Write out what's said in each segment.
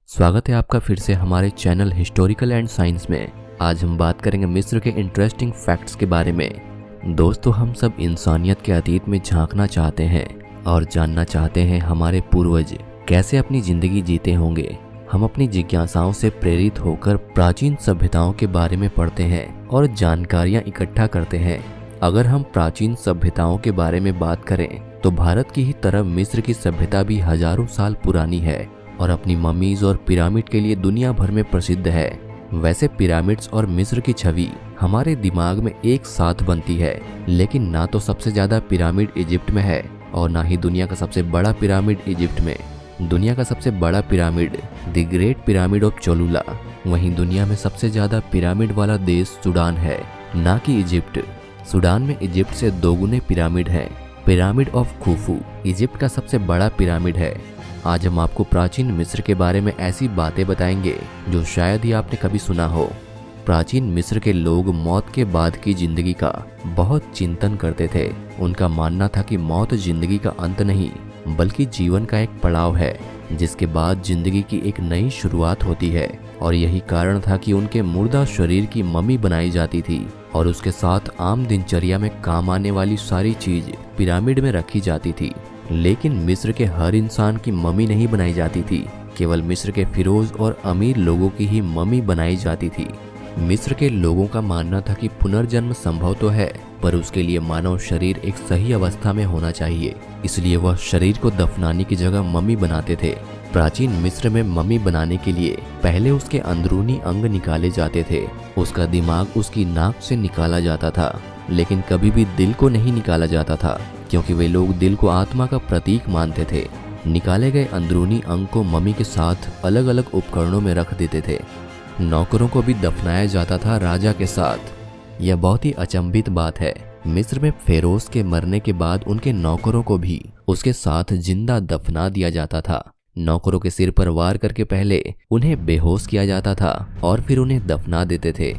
स्वागत है आपका फिर से हमारे चैनल हिस्टोरिकल एंड साइंस में। आज हम बात करेंगे मिस्र के इंटरेस्टिंग फैक्ट्स के बारे में। दोस्तों, हम सब इंसानियत के अतीत में झांकना चाहते हैं और जानना चाहते हैं हमारे पूर्वज कैसे अपनी जिंदगी जीते होंगे। हम अपनी जिज्ञासाओं से प्रेरित होकर प्राचीन सभ्यताओं के बारे में पढ़ते हैं और जानकारियां इकट्ठा करते हैं। अगर हम प्राचीन सभ्यताओं के बारे में बात करें तो भारत की ही तरह मिस्र की सभ्यता भी हजारों साल पुरानी है और अपनी ममीज और पिरामिड के लिए दुनिया भर में प्रसिद्ध है। वैसे पिरामिड्स और मिस्र की छवि हमारे दिमाग में एक साथ बनती है, लेकिन ना तो सबसे ज्यादा पिरामिड इजिप्ट में है और ना ही दुनिया का सबसे बड़ा पिरामिड इजिप्ट में। दुनिया का सबसे बड़ा pyramid the great pyramid of Cholula, वहीं दुनिया में सबसे ज्यादा पिरामिड वाला देश सूडान है, ना कि इजिप्ट। सूडान में इजिप्ट से दोगुने पिरामिड हैं। पिरामिड ऑफ खुफू इजिप्ट का सबसे बड़ा पिरामिड है। आज हम आपको प्राचीन मिस्र के बारे में ऐसी बातें बताएंगे जो शायद ही आपने कभी सुना हो। प्राचीन मिस्र के लोग मौत के बाद की जिंदगी का बहुत चिंतन करते थे। उनका मानना था कि मौत जिंदगी का अंत नहीं बल्कि जीवन का एक पड़ाव है, जिसके बाद जिंदगी की एक नई शुरुआत होती है। और यही कारण था कि उनके मुर्दा शरीर की मम्मी बनाई जाती थी और उसके साथ आम दिनचर्या में काम आने वाली सारी चीज पिरामिड में रखी जाती थी। लेकिन मिस्र के हर इंसान की मम्मी नहीं बनाई जाती थी, केवल मिस्र के फिरोज और अमीर लोगों की ही मम्मी बनाई जाती थी। मिस्र के लोगों का मानना था कि पुनर्जन्म संभव तो है, पर उसके लिए मानव शरीर एक सही अवस्था में होना चाहिए, इसलिए वह शरीर को दफनाने की जगह मम्मी बनाते थे। प्राचीन मिस्र में मम्मी बनाने के लिए पहले उसके अंदरूनी अंग निकाले जाते थे। उसका दिमाग उसकी नाक से निकाला जाता था, लेकिन कभी भी दिल को नहीं निकाला जाता था, क्योंकि वे लोग दिल को आत्मा का प्रतीक मानते थे। निकाले गए अंदरूनी अंग को मम्मी के साथ अलग अलग उपकरणों में रख देते थे। नौकरों को भी दफनाया जाता था राजा के साथ। यह बहुत ही अचंभित बात है। मिस्र में फेरोज के मरने के बाद उनके नौकरों को भी उसके साथ जिंदा दफना दिया जाता था। नौकरों के सिर पर वार करके पहले उन्हें बेहोश किया जाता था और फिर उन्हें दफना देते थे।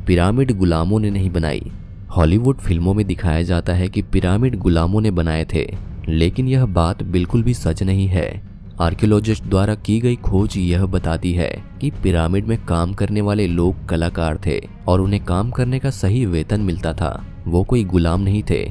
पिरामिड गुलामों ने नहीं बनाई। हॉलीवुड फिल्मों में दिखाया जाता है कि पिरामिड गुलामों ने बनाए थे, लेकिन यह बात बिल्कुल भी सच नहीं है। आर्कियोलॉजिस्ट द्वारा की गई खोज यह बताती है कि पिरामिड में काम करने वाले लोग कलाकार थे और उन्हें काम करने का सही वेतन मिलता था। वो कोई गुलाम नहीं थे।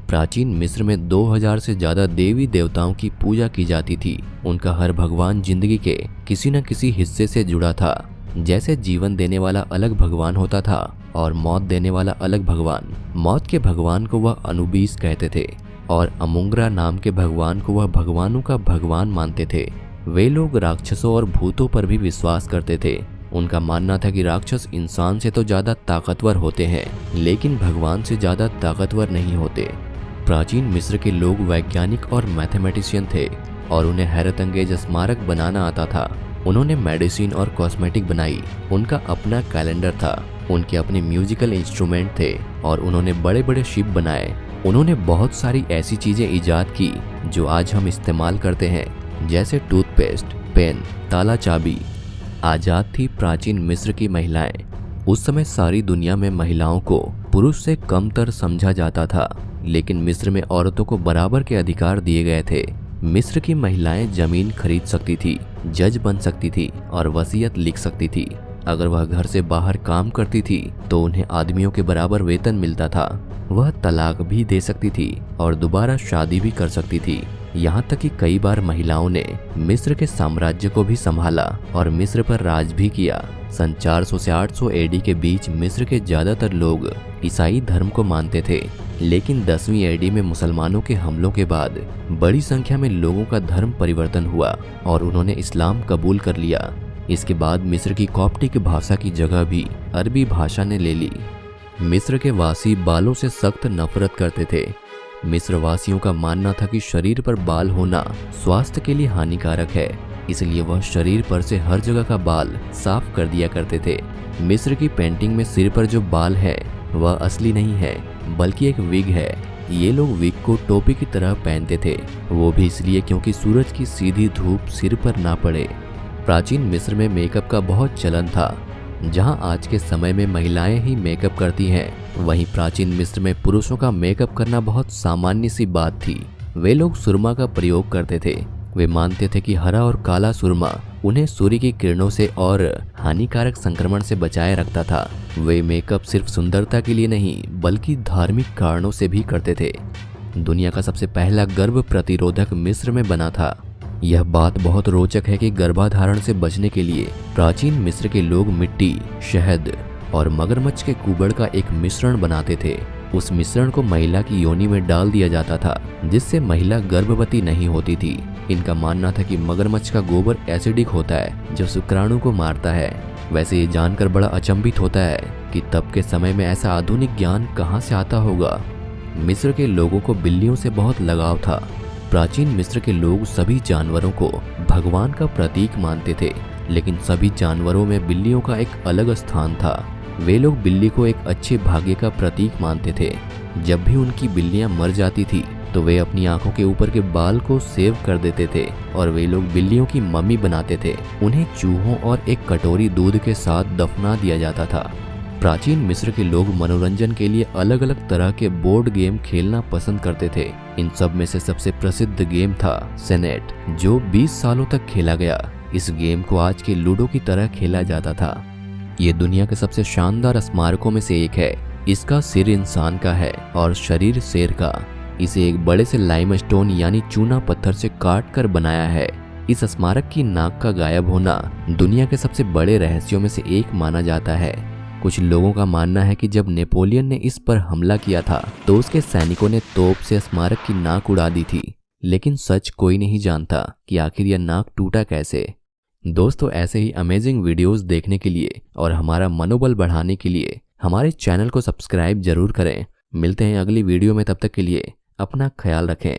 प्राचीन मिस्र में 2000 से ज्यादा देवी देवताओं की पूजा की जाती थी। उनका हर भगवान जिंदगी के किसी न किसी हिस्से से जुड़ा था। जैसे जीवन देने वाला अलग भगवान होता था और मौत देने वाला अलग भगवान। मौत के भगवान को वह अनुबीस कहते थे और अमुंगरा नाम के भगवान को वह भगवानों का भगवान मानते थे। वे लोग राक्षसों और भूतों पर भी विश्वास करते थे। उनका मानना था कि राक्षस इंसान से तो ज्यादा ताकतवर होते हैं, लेकिन भगवान से ज्यादा ताकतवर नहीं होते। प्राचीन मिस्र के लोग वैज्ञानिक और मैथमेटिशियन थे और उन्हें हैरत अंगेज स्मारक बनाना आता था। उन्होंने मेडिसिन और कॉस्मेटिक बनाई। उनका अपना कैलेंडर था। उनके अपने म्यूजिकल इंस्ट्रूमेंट थे और उन्होंने बड़े बड़े शिप बनाए। उन्होंने बहुत सारी ऐसी चीजें इजाद की जो आज हम इस्तेमाल करते हैं, जैसे टूथपेस्ट, पेन, ताला चाबी। आजाद थी प्राचीन मिस्र की महिलाएं। उस समय सारी दुनिया में महिलाओं को पुरुष से कमतर समझा जाता था, लेकिन मिस्र में औरतों को बराबर के अधिकार दिए गए थे। मिस्र की महिलाएं जमीन खरीद सकती थी, जज बन सकती थी और वसीयत लिख सकती थी। अगर वह घर से बाहर काम करती थी तो उन्हें आदमियों के बराबर वेतन मिलता था। वह तलाक भी दे सकती थी और दोबारा शादी भी कर सकती थी। यहाँ तक कि कई बार महिलाओं ने मिस्र के साम्राज्य को भी संभाला और मिस्र पर राज भी किया। सन 400 से 800 एडी के बीच मिस्र के ज्यादातर लोग ईसाई धर्म को मानते थे, लेकिन 10वीं एडी में मुसलमानों के हमलों के बाद बड़ी संख्या में लोगों का धर्म परिवर्तन हुआ और उन्होंने इस्लाम कबूल कर लिया। इसके बाद मिस्र की कॉप्टिक भाषा की जगह भी अरबी भाषा ने ले ली। मिस्र के वासी बालों से सख्त नफरत करते थे। मिस्र वासियों का मानना था कि शरीर पर बाल होना स्वास्थ्य के लिए हानिकारक है, इसलिए वह शरीर पर से हर जगह का बाल साफ कर दिया करते थे। मिस्र की पेंटिंग में सिर पर जो बाल है वह असली नहीं है, बल्कि एक विग है। ये लोग विग को टोपी की तरह पहनते थे, वो भी इसलिए क्योंकि सूरज की सीधी धूप सिर पर ना पड़े। प्राचीन मिस्र में मेकअप का बहुत चलन था। जहां आज के समय में महिलाएं ही मेकअप करती हैं, वहीं प्राचीन मिस्र में पुरुषों का मेकअप करना बहुत सामान्य सी बात थी। वे लोग सुरमा का प्रयोग करते थे। वे मानते थे कि हरा और काला सुरमा उन्हें सूर्य की किरणों से और हानिकारक संक्रमण से बचाए रखता था। वे मेकअप सिर्फ सुंदरता के लिए नहीं बल्कि धार्मिक कारणों से भी करते थे। दुनिया का सबसे पहला गर्भ प्रतिरोधक मिस्र में बना था। यह बात बहुत रोचक है कि गर्भाधारण से बचने के लिए प्राचीन मिस्र के लोग मिट्टी, शहद और मगरमच्छ के कुबड़ का एक मिश्रण बनाते थे। उस मिश्रण को महिला की योनि में डाल दिया जाता था, जिससे महिला गर्भवती नहीं होती थी। इनका मानना था कि मगरमच्छ का गोबर एसिडिक होता है जो शुक्राणु को मारता है। वैसे ये जानकर बड़ा अचंभित होता है कि तब के समय में ऐसा आधुनिक ज्ञान कहाँ से आता होगा। मिस्र के लोगों को बिल्लियों से बहुत लगाव था। प्राचीन मिस्र के लोग सभी जानवरों को भगवान का प्रतीक मानते थे, लेकिन सभी जानवरों में बिल्लियों का एक अलग स्थान था। वे लोग बिल्ली को एक अच्छे भाग्य का प्रतीक मानते थे। जब भी उनकी बिल्लियां मर जाती थी तो वे अपनी आंखों के ऊपर के बाल को सेव कर देते थे और वे लोग बिल्लियों की मम्मी बनाते थे। उन्हें चूहों और एक कटोरी दूध के साथ दफना दिया जाता था। प्राचीन मिस्र के लोग मनोरंजन के लिए अलग अलग तरह के बोर्ड गेम खेलना पसंद करते थे। इन सब में से सबसे प्रसिद्ध गेम था सेनेट, जो 20 सालों तक खेला गया। इस गेम को आज के लूडो की तरह खेला जाता था। ये दुनिया के सबसे शानदार स्मारकों में से एक है। इसका सिर इंसान का है और शरीर शेर का। इसे एक बड़े से लाइमस्टोन यानी चूना पत्थर से काट कर बनाया है। इस स्मारक की नाक का गायब होना दुनिया के सबसे बड़े रहस्यों में से एक माना जाता है। कुछ लोगों का मानना है कि जब नेपोलियन ने इस पर हमला किया था तो उसके सैनिकों ने तोप से स्मारक की नाक उड़ा दी थी, लेकिन सच कोई नहीं जानता कि आखिर यह नाक टूटा कैसे। दोस्तों, ऐसे ही अमेजिंग वीडियोस देखने के लिए और हमारा मनोबल बढ़ाने के लिए हमारे चैनल को सब्सक्राइब जरूर करें। मिलते हैं अगली वीडियो में, तब तक के लिए अपना ख्याल रखें।